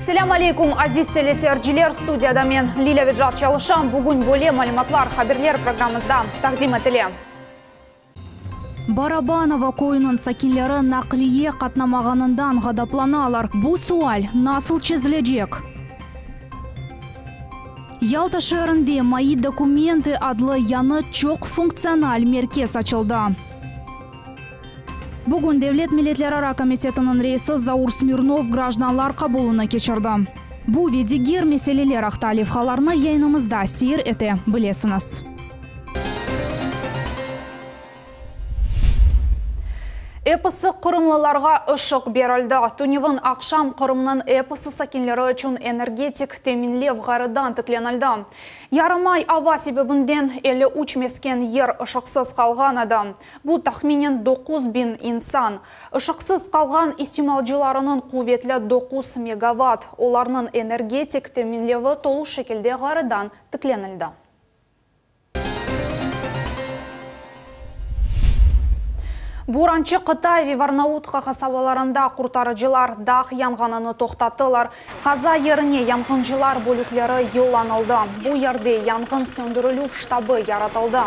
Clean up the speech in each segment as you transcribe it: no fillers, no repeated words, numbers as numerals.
Ассаляму алейкум, азиз телесерджилер, студияда мен Лиля Виджар Чалышам. Бүгін бөле малиматлар хаберлер программызда тақдим етіле. Барабанова койынын сакинлері нақлие қатнамағанындан ғадапланалар. Бұл суал насыл чезілежек? Ялта шәрінде «Мои документы» адлы яны чоқ функциональ меркез açıldı. Бүгін Devlet Milletlerara Комитетінің рейсі Заур Смирнов гражданлар қабылыны кешірді. Бұл ведегер меселелер ақталифхаларны яйнымызда сейір еті білесіңіз. Эпосы қырымлыларға ұшық берілді. Түневін ақшам қырымның эпосы сакинлері үшін энергетик теминлев ғарыдан тікленілді. Ярымай ава себебінден әлі учмескен ер ұшықсыз қалған адам. Бұл тахминен 9000 инсан. Ұшықсыз қалған истималжыларының қуветлі 9 мегаватт. Оларының энергетик теминлеві толу шекелде ғарыдан тікленілді. Буранчы Қытай Виварнаутқа қасабаларында құртарыжылар дақ янғананы тоқтаттылар. Қаза еріне янғынжылар бөліклері еланылды. Бұл ерде янғын сөндірілу штабы яратылды.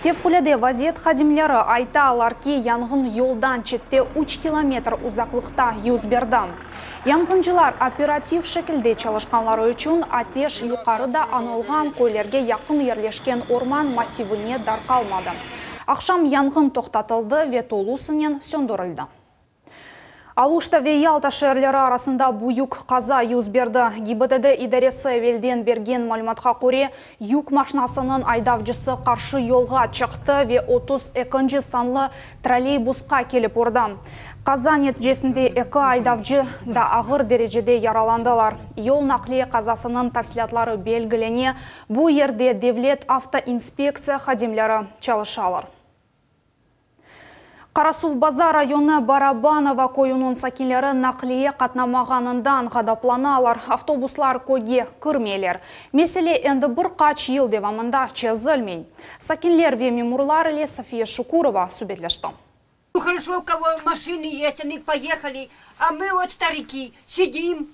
Тевкуледе вазиет хадимлері айта алар ки янғын елдан четте 3 километр ұзақлықта юзберді. Янғынжылар оператив шекілде çalışқанлары үшін атеш юқарыда анылған көйлерге яқын ерлешкен орман массивіне дарқалмады. Ақшам янғын тоқтатылды ве толусынен сөндірілді. Алушта ве Ялта шерлері арасында бұйық қаза юзберді. ГИБДД идаресі велден берген малыматқа көре, юк машинасының айдавжысы қаршы елға чықты ве 32 санлы троллейбусқа келіп орды. Қаза нәтижесінде 2 айдавжы да ağır дәрежеде яраландылар. Yol нақлие қазасының тәфсилатлары белгілене, бұл ерде Devlet автоинспекция хадимлері çalışалар. Қарасулбазар районы Барабанова койының сакинлері нақлие қатнамағанындан ғадапланалар. Автобуслар көге кірмелер. Меселе енді бір қач ел девамында чезілмей. Сакинлер ве мемурлар или София Шукурова субетлешті. Хорошо, у кого машины есть, они поехали, а мы вот старики сидим,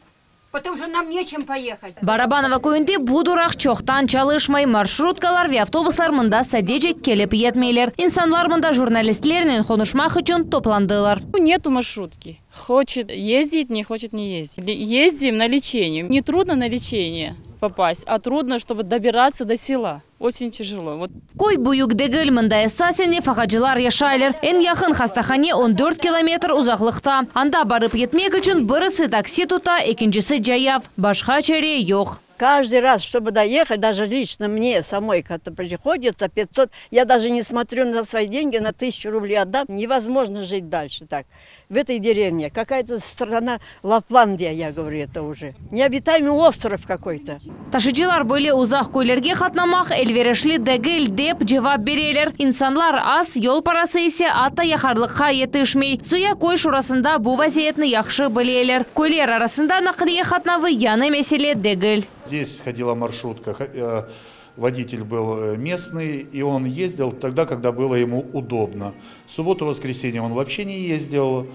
потому что нам нечем поехать. Барабанова көйінде будурақ чоқтан çalışмай маршруткалар ве автобуслар мында сәдежек келіп етмейлер. Инсанлар мында журналистлерінен конушмақ үшін топландылар. Нету маршрутки. Хочет ездить, не хочет не ездить. Ездим на лечение. Не трудно на лечение попасть, а трудно, чтобы добираться до села. Очень тяжело. Вот. Кой буюк дегіл мында эссасене фақаджылар яшайлер. Эн яқын хастахане 14 километр ұзақлықта. Анда барып етмек үшін бірісі такси тута, екіншісі жаяв. Башқа чаре жоқ. Каждый раз, чтобы доехать, даже лично мне самой как-то приходится 500, я даже не смотрю на свои деньги, на 1000 рублей отдам. Невозможно жить дальше так. В этой деревне какая-то страна, Лапландия, я говорю, это уже. Необитаемый остров какой-то. Ташыжылар были ұзақ көйлерге қатнамақ, әлверешли дегіл деп жевап берелер. Инсанлар аз, ел парасы есе ата яқарлыққа етішмей. Суя кой шурасында бұл вазиетні яқшы білелер. Көйлер арасында нақлие қатнавы яны меселе дегіл. Здесь ходила маршрутка, водитель был местный, и он ездил тогда, когда было ему удобно. В субботу-воскресенье он вообще не ездил,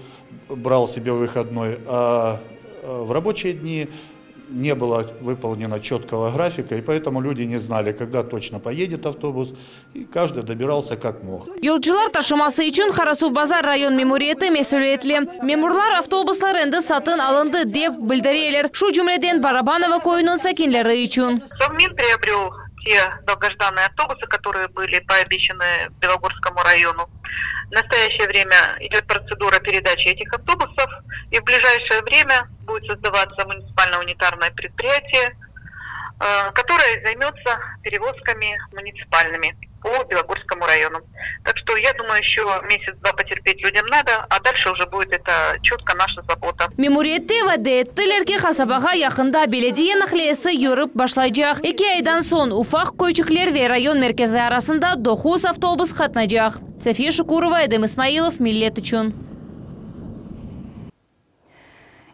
брал себе выходной, а в рабочие дни не было выполнено четкого графика, и поэтому люди не знали, когда точно поедет автобус, и каждый добирался как мог. Yolcular taşıması için Қарасулбазар район мемуриеті месулиетли. Мемурлар автобуслар енді сатын алынды деп білдірелер. Шу cümleden Барабанова койының сакинлері için. Совмин приобрел те долгожданные автобусы, которые были пообещаны Белогорскому району. В настоящее время идет процедура передачи этих автобусов, и в ближайшее время будет создаваться муниципальное унитарное предприятие, которое займется перевозками муниципальными по Белогорскому району. Так что я думаю, еще месяц-два потерпеть людям надо, а дальше уже будет это четко наша забота. Мемуриетте вәдеттілерге қасабаға яқында беледие нақлиесі юрып башлайжақ. 2 айдан сон уфақ көйчіклер ве район меркезі арасында 9 автобус қатнайжақ. София Шукурова, Эдем Исмаилов, Миллет үшін.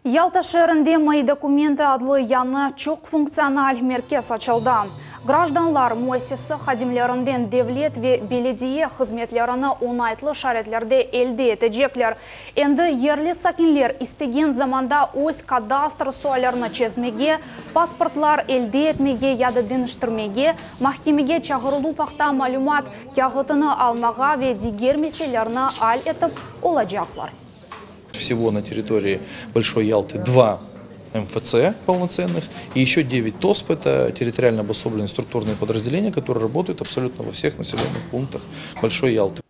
Ялта шәрінде «Мои документы» адлы яны чоқ функциональ меркез açılды. Гражданлар муассиса хадимлерінден девлет ве беледие хызметлеріні онайтлы шаретлерде элде етежеклер. Энді ерлі сакинлер истеген заманда ось кадастр суалеріні чезмеге, паспортлар элде етмеге яды дыныштырмеге, махкемеге чағырылу фақта малюмат кяғытыны алмаға ве дигер меселеріні аль етіп оладжақлар. Всего на территории Большой Ялты 2 МФЦ полноценных и еще 9 ТОСП, это территориально обособленные структурные подразделения, которые работают абсолютно во всех населенных пунктах Большой Ялты.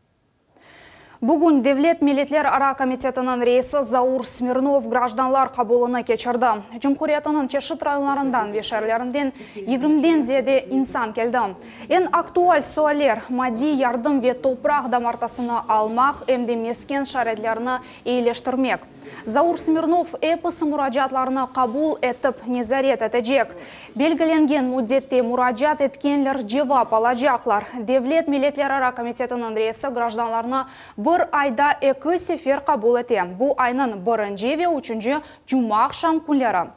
Бүгін Девлет Милитлер ара комитетінің рейсі Заур Смирнов гражданлар қабылыны кечірді. Жүмхуриятының чешіт районларындан вешерлерінден 20-ден зеде инсан келді. Ен актуаль суалер мади ярдым ве топрақ дамартасыны алмақ әмде мескен шаретлеріні ейлештірмек. Заур Смирнов эпосы мұраджатларына қабул етіп незарет етежек. Белгіленген мұдетте мұраджат еткенлер жевап алажақлар. Девлет Милитлер ара комитетінің рейсі гражданларына бір айда 2 сефер қабул ете. Бұл айның бірінші ве үшінші жұмақ шам күнлері.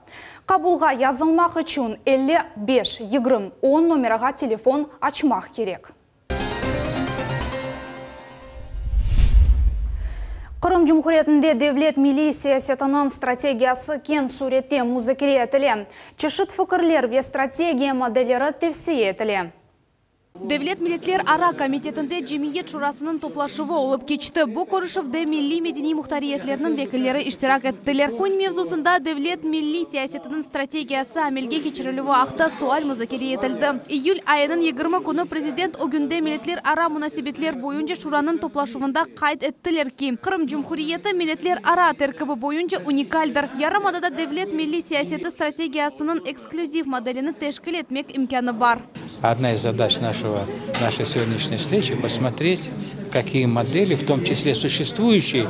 Қабулға yazılmaq үшін 55-20-10 номерға телефон açmaq керек. Қырым Жұмхуретінде Девлет Милли саясатының стратегиясы кен суретте музыкере етілі. Чешіт фікірлер ве стратегия моделері тевсие етілі. Девлет Милитлер ара комитетінде Жемиет шурасының топлашывы олып кечті. Бұл көрішівді милли медени мұхтариетлерінің векілері іштирак еттілер. Көн мевзусында Девлет Милли саясатының стратегиясы амелге кечірілігі ақта суаль музыкере етілді. Июль айының 20 күні президент огүнде Милитлер ара мұнасибетлер бойынша шураның топлашывында қайт еттілер ки. Қырым Жұмхуриеті Милитлер ара теркібі бойынша уникальдыр. Ярымадада Девлет Милли саясаты стратегиясының эксклюзив моделini тешкіл етмек имканы бар. Одна из задач нашей сегодняшней встречи – посмотреть, какие модели, в том числе существующие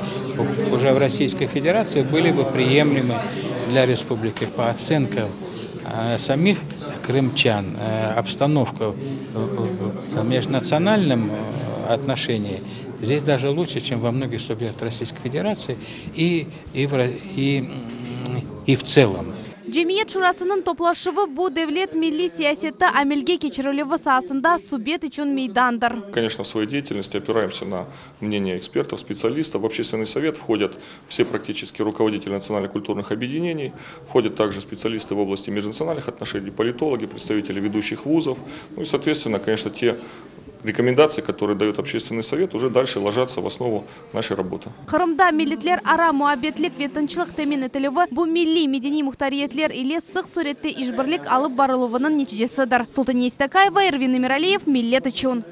уже в Российской Федерации, были бы приемлемы для республики. По оценкам самих крымчан, обстановка в межнациональном отношении здесь даже лучше, чем во многих субъектах Российской Федерации и в целом. Жемиет шурасының топлашывы бұл Девлет Милли саясеті амелге кечірілігі сасында субъект үшін мейдандыр. Конечно, в своей деятельности опираемся на мнение экспертов, специалистов. В общественный совет входят все практически руководители национальных культурных объединений, входят также специалисты в области межнациональных отношений, политологи, представители ведущих вузов. Ну и, соответственно, конечно, те рекомендации, которые дает общественный совет, уже дальше ложатся в основу нашей работы. Қырымда Милитлер ара муабетлік ветіншілік темен етілігі бұл милли медени мұхтариетлер или сық суретті ишбірлік алып барылуының нәтижесідір. Султания Истакаева, Эрвин Эмиралиев, Миллет үшін.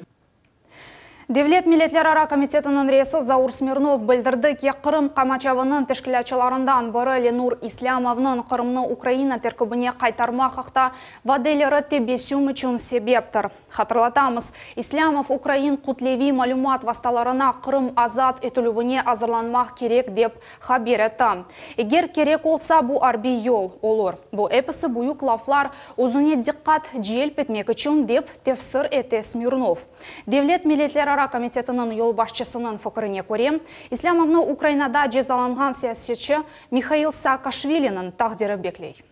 Девлет Милитлер ара комитетінің рейсі Заур Смирнов білдірді ке Қырым қамачавының тешкілячыларындан бірі Ленур Ислямовның Қырымны Украина теркібіне қайтарма қақта ваделері тебесум үшін себептір. Хатырлатамыз, Ислямов Украин құтлеви малюмат васталарына Қырым азат етілуіне азырланмақ керек деп хабер етті. Егер керек олса бұл арби йол олыр. Бұл эпісі бұйық лафлар ұзыне диққат желп етмек үшін деп тефсір еті Смирнов. Девлет Милитлер ара комитетінің ел башчысының фікіріне көрем, Ислямовны Украинада жезаланған саясатшы Михаил Саакашвилінің тағдиры беклей.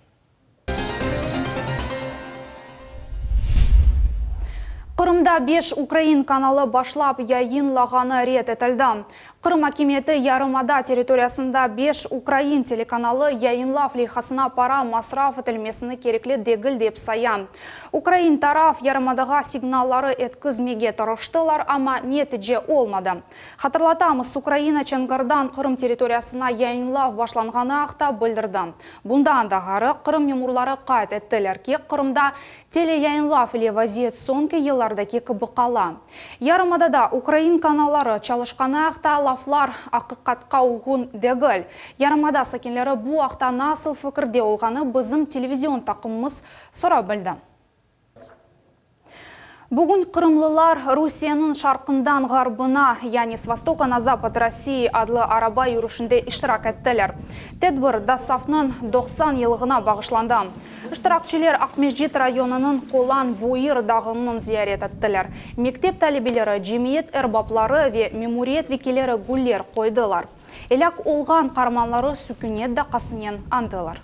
Қырымда 5 Украин каналы башлап яйынлағаны рет етілді. Қырым акиметі ярымада территориясында 5 Украин телеканалы яйынлав лейхасына пара масраф етілмесіні кереклі дегіл деп сая. Украин тараф ярымадаға сигналлары еткізмеге тұрыштылар, ама нетіже олмады. Хатырлатамыз, Украина Чангардан Қырым территориясына яйынлав башланғаны ақта білдірді. Бұнда андағары Қырым мемурлары қайт еттілер ке Қырымда теле яйынлав или вазиет сонки еллардаки кыбықала. Ярымадада Украин каналары чалышқаны ақта лафлар ақиқатқа уғын дегіл. Ярымада сакенлері бұл ақта насыл фікірде олғаны бізім телевизион тақымымыз сұра білді. Бүгін қырымлылар Русияның шарқындан ғарбына, яғни с востока на запад России адлы араба юрышында иштирак еттілер. Тедбір Дасафның 90 елғына бағышланды. Иштиракчылар Ақмешжет районының Қолан Бойыр дағының зиярет еттілер. Мектеп талебелері, жемиет әрбаплары ве мемуриет векелері гүллер қойдылар. Эляк олған қарманлары сүкінет да қасынен андылар.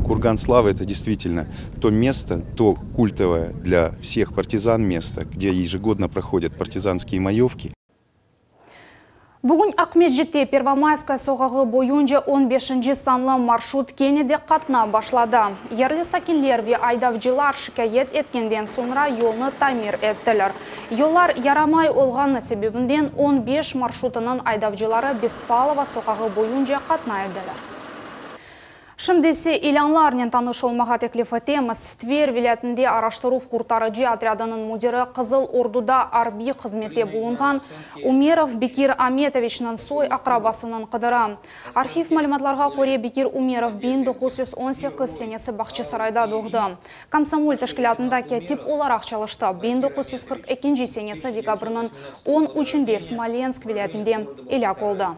Курган Славы — это действительно то место, то культовое для всех партизан место, где ежегодно проходят партизанские маевки. Бүгін Ақмешітте Первомайская соғағы бойынша 15-ші санлы маршрут кенеде қатына башлады. Ерлі сакинлерге айдавчылар шикает еткенден sonra yolны тамир еттілер. Yollar ярамай олғаны себебінден 15 маршрутының айдавчылары Беспалова соғағы бойынша қатына еділер. Шымдесе иланларнен таныш олмаға теклиф етеміз. Тверь вилетінде араштыруф куртарыжы отрядының мудиры Қызыл Ордуда арби қызмете болынған Умеров Бекир Аметовичнің сой ақрабасының қыдыры. Архив мәліматларға көре Бекир Умеров 1918 сенесі Бақчы сарайда доғды. Комсомол тәшкілатында кетип оларақ çalışты. 1942 сенесі декабрының 13-де Смоленск вилетінде иляк олды.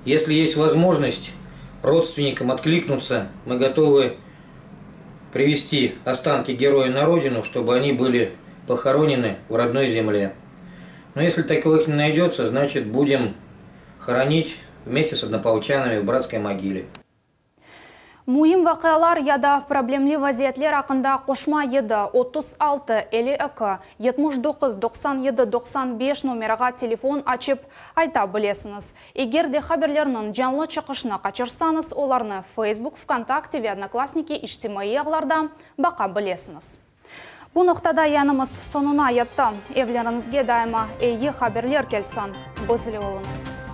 Если есть возможность родственникам откликнуться, мы готовы привезти останки героя на родину, чтобы они были похоронены в родной земле. Но если таковых не найдется, значит будем хоронить вместе с однополчанами в братской могиле. Муим вақиялар яда проблемли вазиятлер ақында қошма еді 36-52 79-97-95 номерға телефон açып айта білесіңіз. Егер де хаберлерінің жанлы чықышына қачырсаңыз, оларны Facebook, ВКонтакте ве Одноклассники иштимаи ағларда бақа білесіңіз. Бұл нұқтада янымыз сонына етті. Евлеріңізге дайыма әйе хаберлер келсін. Бұзылы олыңыз.